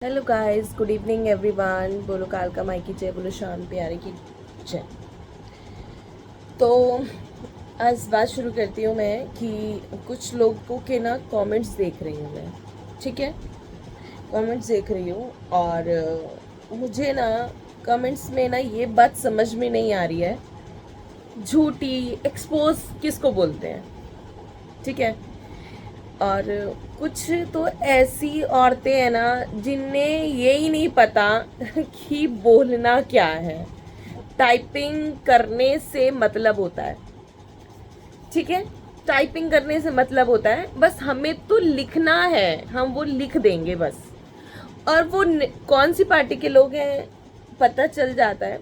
Hello guys, good evening everyone. बोलो कालका माई की जय, बोलो शाम प्यारे की जय। तो आज बात शुरू करती हूँ मैं कि कुछ लोगों के ना कमेंट्स देख रही हूँ मैं। ठीक है, कमेंट्स देख रही हूँ और मुझे ना कमेंट्स में ना ये बात समझ में नहीं आ रही है, झूठी एक्सपोज किसको बोलते हैं। ठीक है, और कुछ तो ऐसी औरतें हैं ना जिन्हें ये ही नहीं पता कि बोलना क्या है। टाइपिंग करने से मतलब होता है। ठीक है, टाइपिंग करने से मतलब होता है, बस हमें तो लिखना है, हम वो लिख देंगे बस। और वो कौन सी पार्टी के लोग हैं पता चल जाता है।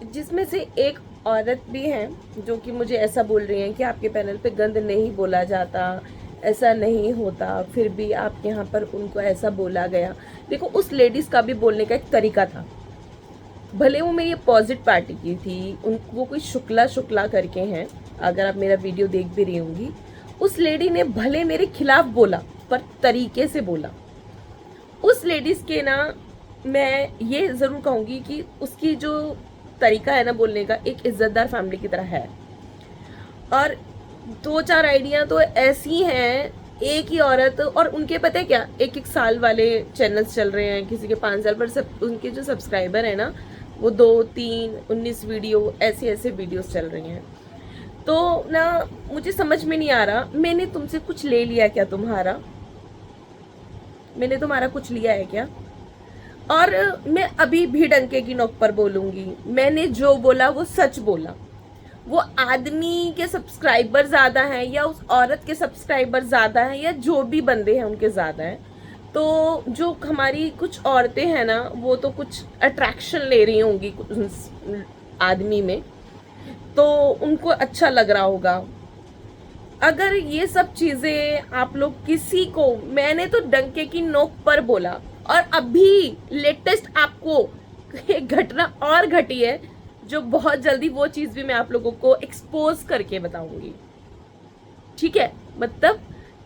जिसमें से एक औरत भी हैं जो कि मुझे ऐसा बोल रही हैं कि आपके पैनल पे गंद नहीं बोला जाता, ऐसा नहीं होता, फिर भी आप यहाँ पर उनको ऐसा बोला गया। देखो, उस लेडीज़ का भी बोलने का एक तरीका था, भले वो मेरी अपोजिट पार्टी की थी, उन वो कोई शुक्ला शुक्ला करके हैं, अगर आप मेरा वीडियो देख भी रही होंगी। उस लेडी ने भले मेरे खिलाफ बोला पर तरीके से बोला। उस लेडीज़ के ना, मैं ये ज़रूर कहूँगी कि उसकी जो तरीका है ना बोलने का, एक इज्जतदार फैमिली की तरह है। और दो चार आइडिया तो ऐसी हैं, एक ही औरत, और उनके पता है क्या, एक एक साल वाले चैनल्स चल रहे हैं, किसी के 5 साल पर। सब उनके जो सब्सक्राइबर है ना, वो 2 3 19 वीडियो ऐसे ऐसे वीडियोस चल रही हैं। तो ना मुझे समझ में नहीं आ रहा, मैंने तुमसे कुछ ले लिया क्या? मैंने तुम्हारा कुछ लिया है क्या? और मैं अभी भी डंके की नोक पर बोलूंगी, मैंने जो बोला वो सच बोला। वो आदमी के सब्सक्राइबर ज़्यादा हैं या उस औरत के सब्सक्राइबर ज़्यादा हैं या जो भी बंदे हैं उनके ज़्यादा हैं, तो जो हमारी कुछ औरतें हैं ना, वो तो कुछ अट्रैक्शन ले रही होंगी उस आदमी में, तो उनको अच्छा लग रहा होगा। अगर ये सब चीज़ें आप लोग किसी को, मैंने तो डंके की नोक पर बोला, और अभी लेटेस्ट आपको एक घटना और घटी है जो बहुत जल्दी, वो चीज़ भी मैं आप लोगों को एक्सपोज करके बताऊंगी। ठीक है, मतलब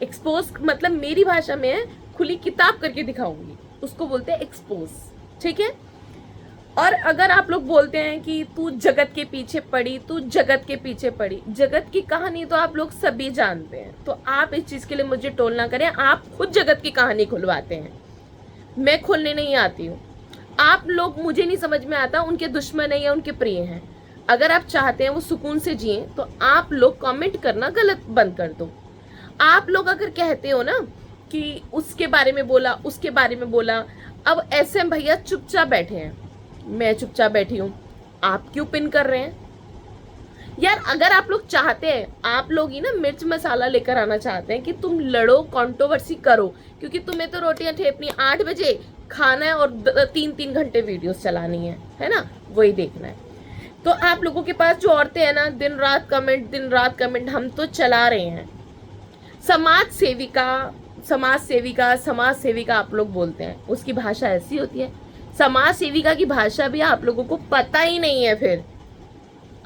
एक्सपोज मतलब मेरी भाषा में है, खुली किताब करके दिखाऊंगी, उसको बोलते हैं एक्सपोज। ठीक है, और अगर आप लोग बोलते हैं कि तू जगत के पीछे पड़ी, तू जगत के पीछे पड़ी, जगत की कहानी तो आप लोग सभी जानते हैं, तो आप इस चीज़ के लिए मुझे टोल ना करें। आप खुद जगत की कहानी खुलवाते हैं, मैं खोलने नहीं आती हूँ। आप लोग, मुझे नहीं समझ में आता उनके दुश्मन है या उनके प्रिय हैं। अगर आप चाहते हैं वो सुकून से जिए, तो आप लोग कमेंट करना गलत बंद कर दो। आप लोग अगर कहते हो ना कि उसके बारे में बोला, उसके बारे में बोला, अब एसएम भैया चुपचाप बैठे हैं, मैं चुपचाप बैठी हूँ, आप क्यों पिन कर रहे हैं यार? अगर आप लोग चाहते हैं, आप लोग ही ना मिर्च मसाला लेकर आना चाहते हैं कि तुम लड़ो, कंट्रोवर्सी करो, क्योंकि तुम्हें तो रोटियां ठेपनी 8 बजे खाना है और 3 3 घंटे वीडियोस चलानी है ना, वही देखना है। तो आप लोगों के पास जो औरतें हैं ना, दिन रात कमेंट, दिन रात कमेंट, हम तो चला रहे हैं। समाज सेविका, समाज सेविका, समाज सेविका आप लोग बोलते हैं, उसकी भाषा ऐसी होती है। समाज सेविका की भाषा भी आप लोगों को पता ही नहीं है। फिर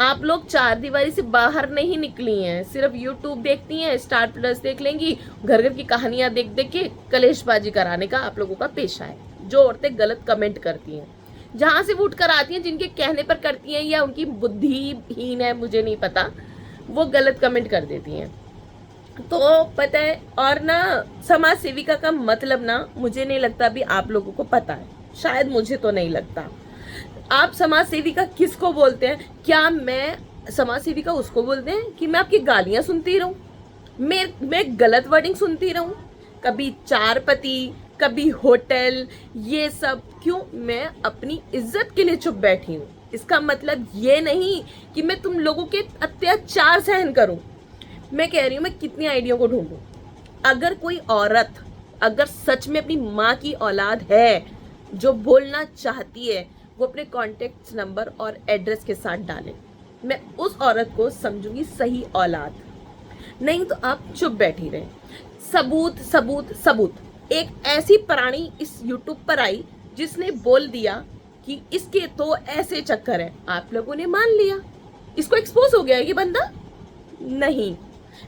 आप लोग चार दीवारी से बाहर नहीं निकली हैं, सिर्फ यूट्यूब देखती हैं, स्टार प्लस देख लेंगी, घर घर की कहानियां देख देख के कलेशबाजी कराने का आप लोगों का पेशा है। जो औरतें गलत कमेंट करती हैं, जहां से वो उठ कर आती हैं, जिनके कहने पर करती हैं या उनकी बुद्धिहीन है, मुझे नहीं पता, वो गलत कमेंट कर देती हैं। तो पता है, और ना समाज सेविका का मतलब ना, मुझे नहीं लगता अभी आप लोगों को पता है, शायद, मुझे तो नहीं लगता। आप समाज सेविका किसको बोलते हैं? क्या मैं समाज सेविका उसको बोलते हैं कि मैं आपकी गालियां सुनती रहूं, मैं गलत वर्डिंग सुनती रहूं, कभी 4 पति, कभी होटल, ये सब क्यों? मैं अपनी इज्जत के लिए चुप बैठी हूं। इसका मतलब ये नहीं कि मैं तुम लोगों के अत्याचार सहन करूं। मैं कह रही हूं, मैं कितनी आइडिया को ढूंढूं। अगर कोई औरत, अगर सच में अपनी माँ की औलाद है, जो बोलना चाहती है, वो अपने कॉन्टेक्ट नंबर और एड्रेस के साथ डालें। मैं उस औरत को समझूंगी सही औलाद। नहीं तो आप चुप बैठी रहे। सबूत सबूत सबूत। एक ऐसी प्राणी इस यूट्यूब पर आई जिसने बोल दिया कि इसके तो ऐसे चक्कर है, आप लोगों ने मान लिया, इसको एक्सपोज हो गया ये बंदा। नहीं,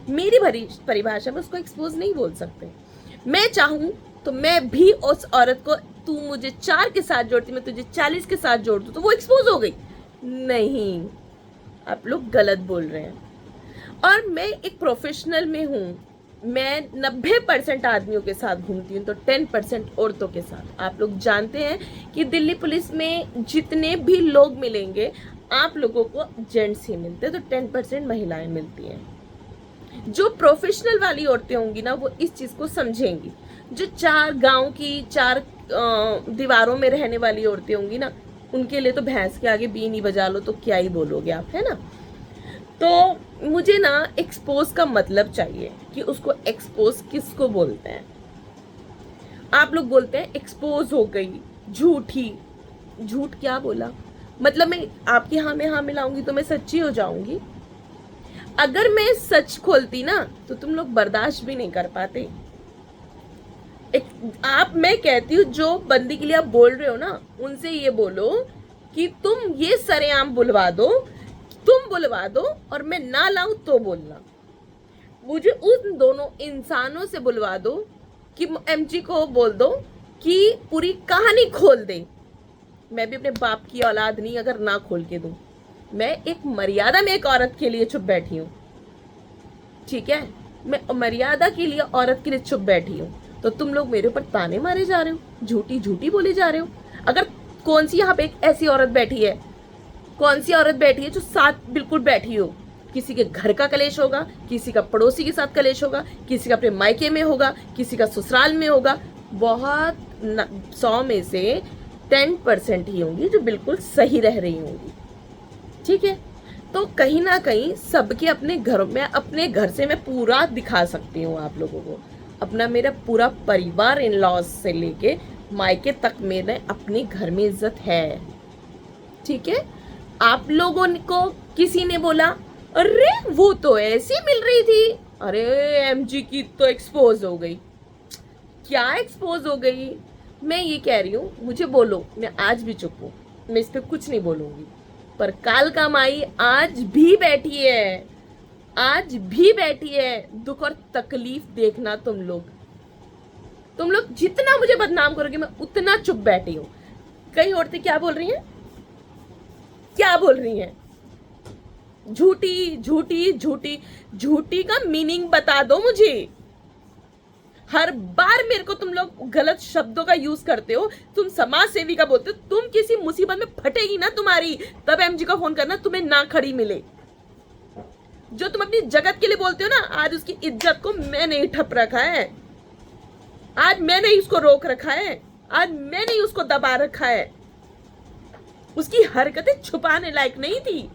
मेरी परिभाषा में उसको एक्सपोज नहीं बोल सकते। मैं चाहूं तो मैं भी उस औरत को तू मुझे 4 के साथ जोड़ती, मैं तुझे 40 के साथ जोड़ दूं तो वो एक्सपोज हो गई। नहीं, आप लोग गलत बोल रहे हैं। और मैं एक प्रोफेशनल में हूँ, मैं 90% आदमियों के साथ घूमती हूँ तो 10% औरतों के साथ। आप लोग जानते हैं कि दिल्ली पुलिस में जितने भी लोग मिलेंगे आप लोगों को जेंट्स ही मिलते हैं, तो 10% महिलाएं मिलती हैं। जो प्रोफेशनल वाली औरतें होंगी ना वो इस चीज़ को समझेंगी। जो 4 गांव की 4 दीवारों में रहने वाली औरतें होंगी ना, उनके लिए तो भैंस के आगे बीन ही बजा लो तो क्या ही बोलोगे आप, है ना। तो मुझे ना एक्सपोज का मतलब चाहिए कि उसको एक्सपोज किसको बोलते हैं। आप लोग बोलते हैं एक्सपोज हो गई, झूठी। झूठ क्या बोला? मतलब मैं आपकी हाँ में हाँ मिलाऊंगी तो मैं सच्ची हो जाऊंगी? अगर मैं सच खोलती ना तो तुम लोग बर्दाश्त भी नहीं कर पाते। मैं कहती हूँ जो बंदी के लिए आप बोल रहे हो ना, उनसे ये बोलो कि तुम ये सरेआम बुलवा दो, तुम बुलवा दो और मैं ना लाऊं तो बोलना। मुझे उन दोनों इंसानों से बुलवा दो कि एमजी को बोल दो कि पूरी कहानी खोल दे। मैं भी अपने बाप की औलाद नहीं अगर ना खोल के दूं। मैं एक मर्यादा में एक औरत के लिए चुप बैठी हूं, ठीक है। मैं मर्यादा के लिए औरत के लिए चुप बैठी हूं, तो तुम लोग मेरे ऊपर ताने मारे जा रहे हो, झूठी झूठी बोले जा रहे हो। अगर कौन सी यहाँ पे एक ऐसी औरत बैठी है, कौन सी औरत बैठी है जो साथ बिल्कुल बैठी हो? किसी के घर का कलेश होगा, किसी का पड़ोसी के साथ कलेश होगा, किसी का अपने मायके में होगा, किसी का ससुराल में होगा। बहुत 100 में से 10% ही होंगी जो बिल्कुल सही रह रही होंगी, ठीक है। तो कहीं ना कहीं सबके अपने घरों में, अपने घर से मैं पूरा दिखा सकती हूँ आप लोगों को। अपना मेरा पूरा परिवार इन लॉज से लेके मायके तक मेरे अपने घर में इज्जत है, ठीक है। आप लोगों को किसी ने बोला अरे वो तो ऐसी मिल रही थी, अरे एमजी की तो एक्सपोज हो गई। क्या एक्सपोज हो गई? मैं ये कह रही हूँ, मुझे बोलो, मैं आज भी चुप हूँ, मैं इस पे कुछ नहीं बोलूंगी। पर काल का माई आज भी बैठी है, आज भी बैठी है। दुख और तकलीफ देखना तुम लोग जितना मुझे बदनाम करोगे मैं उतना चुप बैठी हूँ। कई औरतें क्या बोल रही हैं, क्या बोल रही हैं? झूठी झूठी झूठी। झूठी का मीनिंग बता दो मुझे। हर बार मेरे को तुम लोग गलत शब्दों का यूज करते हो। तुम समाज सेवी का बोलते हो, तुम किसी मुसीबत में फटेगी ना तुम्हारी, तब एमजी को फोन करना तुम्हें ना खड़ी मिले। जो तुम अपनी जगत के लिए बोलते हो ना, आज उसकी इज्जत को मैंने ही ठप रखा है, आज मैंने ही उसको रोक रखा है, आज मैंने ही उसको दबा रखा है। उसकी हरकतें छुपाने लायक नहीं थी।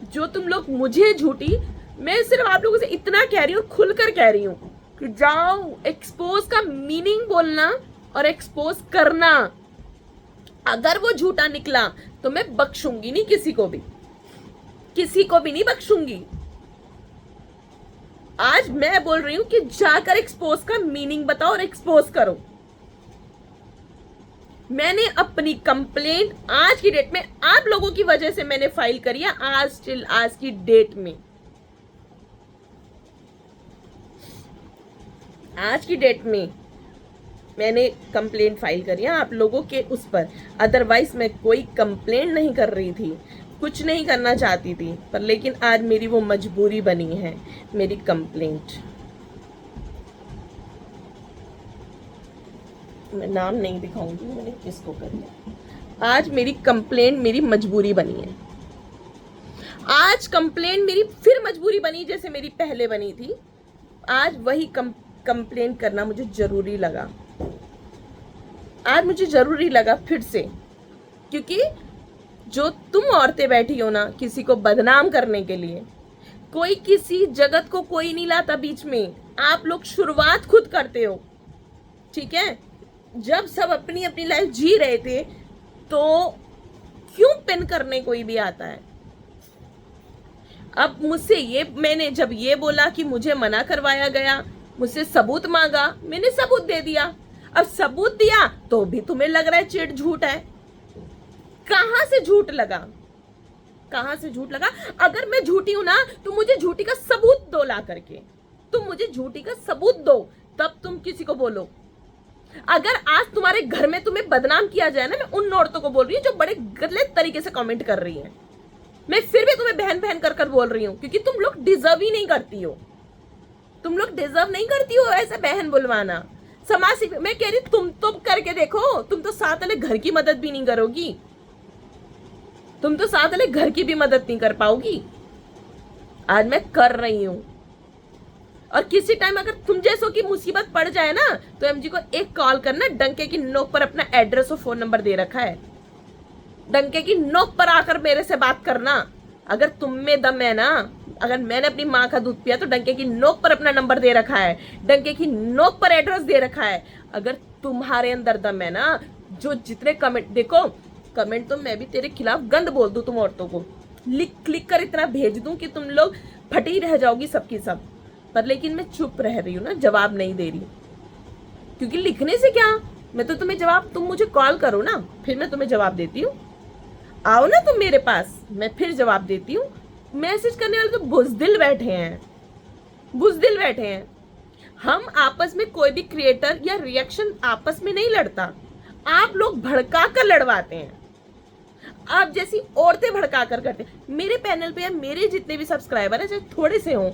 जो तुम लोग मुझे झूठी, मैं सिर्फ आप लोगों से इतना कह रही हूँ, खुलकर कह रही हूँ कि जाओ एक्सपोज का मीनिंग बोलना और एक्सपोज करना। अगर वो झूठा निकला तो मैं बख्शूंगी नहीं, किसी को भी नहीं बख्शूंगी। आज मैं बोल रही हूं कि जाकर एक्सपोज का मीनिंग बताओ और एक्सपोज करो। मैंने अपनी कंप्लेंट आज की डेट में आप लोगों की वजह से मैंने फाइल करी है, आज की डेट में, आज की डेट में मैंने कंप्लेंट फाइल करी है आप लोगों के उस पर। अदरवाइज मैं कोई कंप्लेंट नहीं कर रही थी, कुछ नहीं करना चाहती थी, पर लेकिन आज मेरी वो मजबूरी बनी है, मेरी कंप्लेंट। मैं नाम नहीं दिखाऊंगी मैंने किसको करी है। आज मेरी कंप्लेंट मेरी मजबूरी बनी है। आज कंप्लेंट मेरी फिर मजबूरी बनी, जैसे मेरी पहले बनी थी। आज वही कंप्लेंट करना मुझे जरूरी लगा। आज मुझे जरूरी लगा फिर से, क्योंकि जो तुम औरतें बैठी हो ना किसी को बदनाम करने के लिए, कोई किसी जगत को कोई नहीं लाता बीच में, आप लोग शुरुआत खुद करते हो, ठीक है। जब सब अपनी अपनी लाइफ जी रहे थे तो क्यों पिन करने कोई भी आता है? अब मुझसे ये, मैंने जब ये बोला कि मुझे मना करवाया गया, मुझसे सबूत मांगा, मैंने सबूत दे दिया। अब सबूत दिया तो भी तुम्हें लग रहा है चिट झूठ है। कहां से झूठ लगा? कहां से झूठ लगा? अगर मैं झूठी हूं ना तो मुझे झूठी का सबूत दो ला करके, तुम मुझे झूठी का सबूत दो, तब तुम किसी को बोलो। अगर आज तुम्हारे घर में तुम्हें बदनाम किया जाए ना, मैं उन औरतों को बोल रही हूँ जो बड़े गलत तरीके से कमेंट कर रही हैं, मैं फिर भी तुम्हें बहन बहन कर बोल रही हूँ, क्योंकि तुम लोग डिजर्व ही नहीं करती हो। तुम लोग डिजर्व नहीं करती हो ऐसे बहन बुलवाना। समाज से मैं कह रही तुम तो करके देखो, तुम तो साथ वाले घर की मदद भी नहीं करोगी, तुम तो साथ वाले घर की भी मदद नहीं कर पाओगी। आज मैं कर रही हूं। और किसी टाइम अगर तुम जैसों की मुसीबत पड़ जाए ना, तो एमजी को एक कॉल करना, डंके की नोक पर अपना एड्रेस और फोन नंबर दे रखा है, डंके की नोक पर आकर मेरे से बात करना। अगर तुम में दम है ना, अगर मैंने अपनी माँ का दूध पिया तो डंके की नोक पर अपना नंबर दे रखा है, डंके की नोक पर एड्रेस दे रखा है। अगर तुम्हारे अंदर दम है ना, जो जितने कमेंट देखो, कमेंट तो मैं भी तेरे खिलाफ गंद बोल दूं, तुम औरतों को क्लिक कर इतना भेज दूं कि तुम लोग फटी रह जाओगी सबकी सब। पर लेकिन मैं चुप रह रही हूँ ना, जवाब नहीं दे रही, क्योंकि लिखने से क्या, मैं तो तुम्हें जवाब, तुम मुझे कॉल करो ना, फिर मैं तुम्हें जवाब देती हूँ। आओ ना तुम मेरे पास, मैं फिर जवाब देती हूँ। मैसेज करने वाले तो बुज़दिल बैठे हैं, बुज़दिल बैठे हैं। हम आपस में कोई भी क्रिएटर या रिएक्शन आपस में नहीं लड़ता, आप लोग भड़का कर लड़वाते हैं, आप जैसी औरतें भड़का कर करते हैं। मेरे पैनल पे या मेरे जितने भी सब्सक्राइबर है, चाहे थोड़े से हों,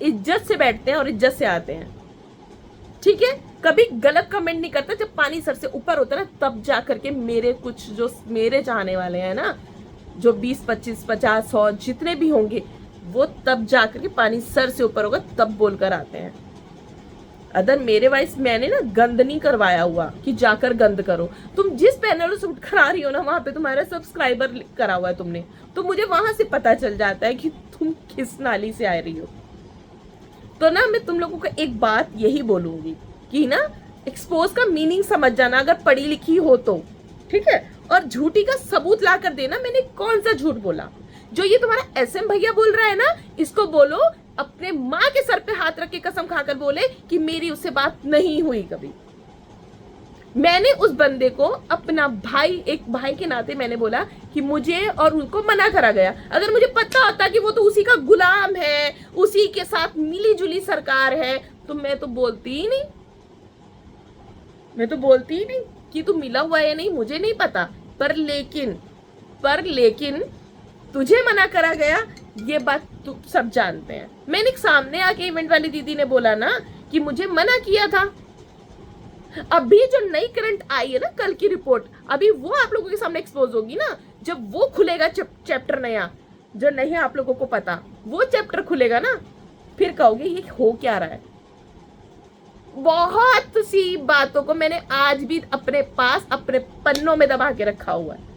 इज्जत से बैठते हैं और इज्जत से आते हैं, ठीक है। कभी गलत कमेंट नहीं करता, जब पानी सर से ऊपर होता है ना, तब जा करके मेरे कुछ जो मेरे चाहने वाले हैं ना, जो 20 25 50 100 जितने भी होंगे, वो तब जा करके पानी सर से ऊपर होगा तब बोलकर आते हैं। अदर मेरे वाइस मैंने ना गंद नहीं करवाया हुआ कि जाकर गंद करो। तुम जिस पैनल से उठकर आ रही हो ना, वहां पे तुम्हारा सब्सक्राइबर करा हुआ है तुमने, तो मुझे वहां से पता चल जाता है कि तुम किस नाली से आ रही हो। तो ना मैं तुम लोगों को एक बात यही बोलूंगी कि ना, एक्सपोज का मीनिंग समझ जाना, अगर पढ़ी लिखी हो तो, ठीक है। और झूठी का सबूत ला कर देना, मैंने कौन सा झूठ बोला। जो ये तुम्हारा एसएम भैया बोल रहा है ना, इसको बोलो अपने माँ के सर पे हाथ रख के कसम खाकर बोले कि मेरी उससे बात नहीं हुई कभी। मैंने उस बंदे को अपना भाई, एक भाई के नाते मैंने बोला कि मुझे और उनको मना करा गया। अगर मुझे पता होता कि वो तो उसी का गुलाम है, उसी के साथ मिली जुली सरकार है, तो मैं तो बोलती ही नहीं, मैं तो बोलती ही नहीं कि तू मिला हुआ है या नहीं, मुझे नहीं पता। पर लेकिन तुझे मना करा गया, ये बात तू सब जानते हैं। मैंने सामने आके इवेंट वाली दीदी ने बोला ना कि मुझे मना किया था। अभी जो नई करंट आई है ना, कल की रिपोर्ट, अभी वो आप लोगों के सामने एक्सपोज होगी ना, जब वो खुलेगा चैप्टर नया, जो नहीं आप लोगों को पता, वो चैप्टर खुलेगा ना, फिर कहोगे ये हो क्या रहा है। बहुत सी बातों को मैंने आज भी अपने पास अपने पन्नों में दबा के रखा हुआ है।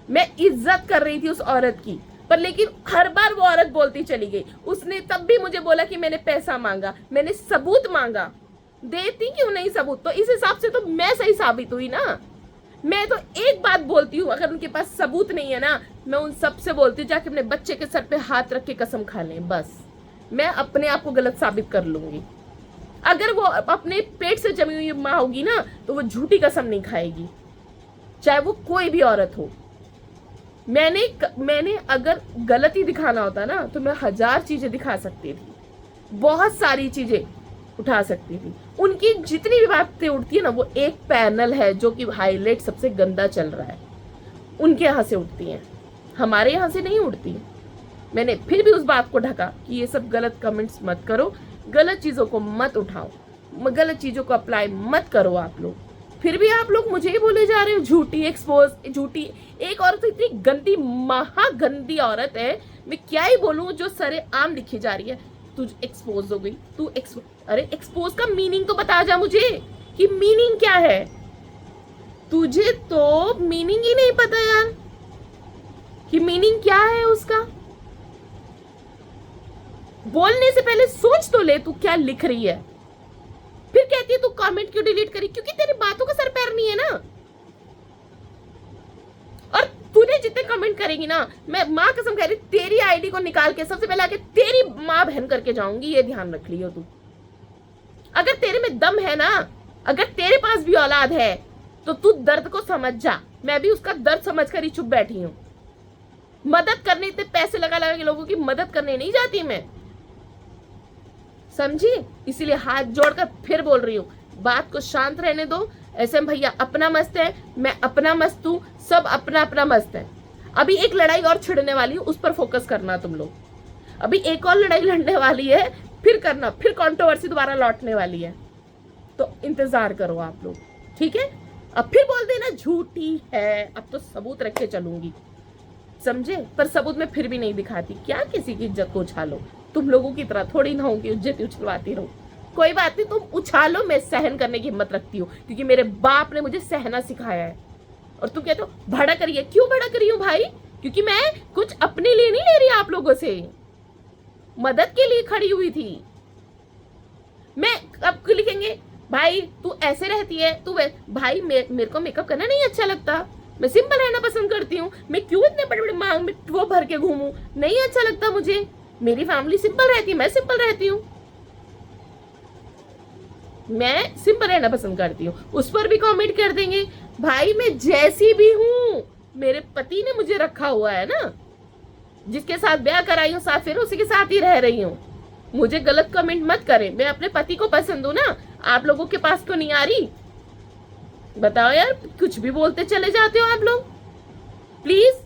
मैं इज्जत कर रही थी उस औरत की, पर लेकिन हर बार वो औरत बोलती चली गई। उसने तब भी मुझे बोला कि मैंने पैसा मांगा, मैंने सबूत मांगा, देती क्यों नहीं सबूत। तो इस हिसाब से तो मैं सही साबित हुई ना। मैं तो एक बात बोलती हूँ, अगर उनके पास सबूत नहीं है ना, मैं उन सब से बोलती हूँ जाके अपने बच्चे के सर पे हाथ रख के कसम खा लें, बस मैं अपने आप को गलत साबित कर लूंगी। अगर वो अपने पेट से जमी हुई माँ होगी ना, तो वो झूठी कसम नहीं खाएगी, चाहे वो कोई भी औरत हो। मैंने अगर गलती दिखाना होता ना, तो मैं 1000 चीजें दिखा सकती थी, बहुत सारी चीजें उठा सकती थी। उनकी जितनी भी बातें उठती है ना, वो एक पैनल है जो कि हाईलाइट सबसे गंदा चल रहा है, उनके यहाँ से उठती हैं, हमारे यहाँ से नहीं उठती। मैंने फिर भी उस बात को ढका कि ये सब गलत कमेंट्स मत करो, गलत चीजों को मत उठाओ, गलत चीजों को अप्लाई मत करो आप लोग। फिर भी आप लोग मुझे ही बोले जा रहे हो झूठी, एक्सपोज झूठी। एक औरत तो इतनी गंदी, महागंदी औरत है, मैं क्या ही बोलूं, जो सरे आम लिखी जा रही है। तू एक्सपोज हो गई, तू अरे एक्सपोज का मीनिंग तो बता जा मुझे कि मीनिंग क्या है। तुझे तो मीनिंग ही नहीं पता यार कि मीनिंग क्या है उसका। बोलने से पहले सोच तो ले तू क्या लिख रही है। फिर कहती है तू कमेंट क्यों डिलीट करी, क्योंकि तेरी बातों का सर पैर नहीं है ना। और तूने जितने कमेंट करेगी ना, मैं माँ कसम कह रही, तेरी आईडी को निकाल के सबसे पहले आके तेरी माँ बहन करके जाऊंगी, ये ध्यान रख लियो तू। अगर तेरे में दम है ना, अगर तेरे पास भी औलाद है, तो तू दर्द को समझ जा। मैं भी उसका दर्द समझ कर ही चुप बैठी हूं। मदद करने, इतने पैसे लगा लगा के लोगों की मदद करने नहीं जाती मैं, समझी। इसीलिए हाथ जोड़कर फिर बोल रही हूँ, बात को शांत रहने दो। ऐसे में भैया अपना मस्त है, मैं अपना मस्त हूँ, सब अपना अपना मस्त है। अभी एक लड़ाई और छिड़ने वाली है, उस पर फोकस करना तुम लोग। अभी एक और लड़ाई लड़ने वाली है, फिर करना, फिर कंट्रोवर्सी दोबारा लौटने वाली है, तो इंतजार करो आप लोग, ठीक है। अब फिर बोल देना झूठी है, अब तो सबूत रख के चलूंगी, समझे। पर सबूत में फिर भी नहीं दिखाती, क्या किसी की इज्जत को उछालो, तुम लोगों की तरह थोड़ी ना होगी इज्जत उछलवाती रहूं। कोई बात नहीं, तुम उछालो, मैं सहन करने की हिम्मत रखती हूँ, क्योंकि मेरे बाप ने मुझे सहना सिखाया है। और तुम कहते हो भड़क रही है, क्यों भड़क रही हूँ भाई? क्योंकि मैं कुछ अपने लिए नहीं ले रही आप लोगों से, मदद के लिए खड़ी हुई थी। मैं अब लिखेंगे भाई तू ऐसे रहती है, तू भाई मेरे को मेकअप करना नहीं अच्छा लगता, मैं सिंपल रहना पसंद करती हूँ, मैं क्यों इतने बड़े बड़े मांग में वो भर के घूमूं, नहीं अच्छा लगता मुझे, मेरी फैमिली सिंपल रहती है, मैं सिंपल रहती हूँ, मैं सिंपल रहना पसंद करती हूँ। उस पर भी कमेंट कर देंगे भाई मैं जैसी भी हूँ, मेरे पति ने मुझे रखा हुआ है ना, जिसके साथ ब्याह कराई हूँ, साथ फिर उसी के साथ ही रह रही हूँ। मुझे गलत कमेंट मत करें, मैं अपने पति को पसंद हूँ ना, आप लोगों के पास तो नहीं आ रही। बताओ यार, कुछ भी बोलते चले जाते हो आप लोग। प्लीज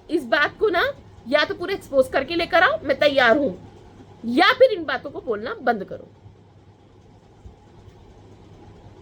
इस बात को ना या तो पूरे एक्सपोज करके लेकर आओ, मैं तैयार हूं, या फिर इन बातों को बोलना बंद करो।